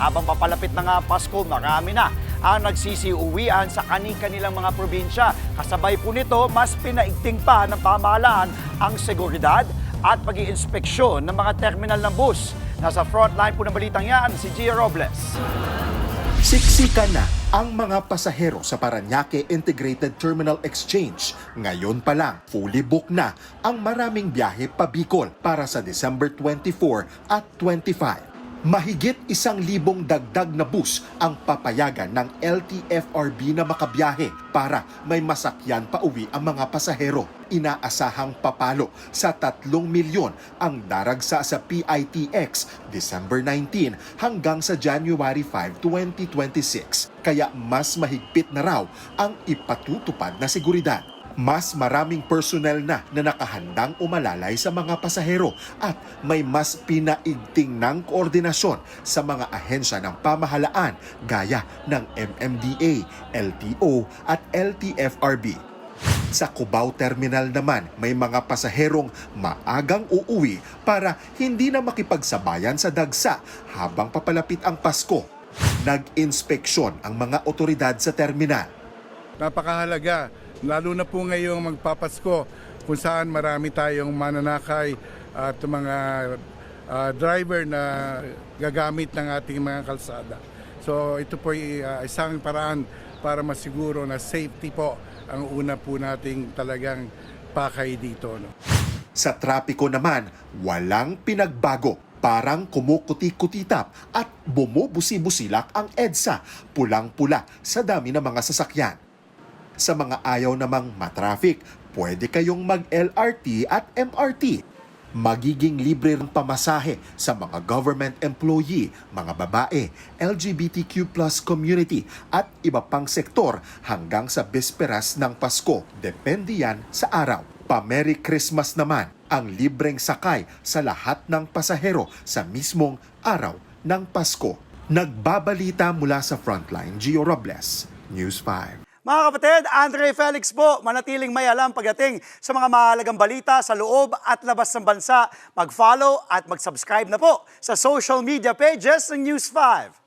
Habang papalapit na nga Pasko, marami na ang nagsisiuwian sa kani-kanilang mga probinsya. Kasabay po nito, mas pinaigting pa ng pamahalaan ang seguridad at pag-iinspeksyon ng mga terminal ng bus. Nasa frontline po ng balitang yan, si Gia Robles. Siksikan na ang mga pasahero sa Parañaque Integrated Terminal Exchange. Ngayon pa lang, fully booked na ang maraming biyahe pa Bicol para sa December 24 at 25. Mahigit 1,000 dagdag na bus ang papayagan ng LTFRB na makabiyahe para may masakyan pa uwi ang mga pasahero. Inaasahang papalo sa 3 milyon ang daragsa sa PITX December 19 hanggang sa January 5, 2026. Kaya mas mahigpit na raw ang ipatutupad na seguridad. Mas maraming personnel na nakahandang umalalay sa mga pasahero at may mas pinaigting ng koordinasyon sa mga ahensya ng pamahalaan gaya ng MMDA, LTO at LTFRB. Sa Cubao Terminal naman, may mga pasaherong maagang uuwi para hindi na makipagsabayan sa dagsa habang papalapit ang Pasko. Nag-inspeksyon ang mga otoridad sa terminal. Napakahalaga, lalo na po ngayong magpapasko kung saan marami tayong mananakay at mga driver na gagamit ng ating mga kalsada. So ito po ay isang paraan para masiguro na safety po ang una po nating talagang pakay dito. Sa trapiko naman, walang pinagbago. Parang kumukuti-kutitap at bumubusi-busilak ang EDSA, pulang-pula sa dami ng mga sasakyan. Sa mga ayaw namang matraffic, pwede kayong mag-LRT at MRT. Magiging libre ng pamasahe sa mga government employee, mga babae, LGBTQ+ community at iba pang sektor hanggang sa bisperas ng Pasko. Depende yan sa araw. Pa-Merry Christmas naman ang libreng sakay sa lahat ng pasahero sa mismong araw ng Pasko. Nagbabalita mula sa Frontline, Gio Robles, News 5. Mga kapatid, Andre Felix po, manatiling may alam pagdating sa mga mahalagang balita sa loob at labas ng bansa. Mag-follow at mag-subscribe na po sa social media pages ng News 5.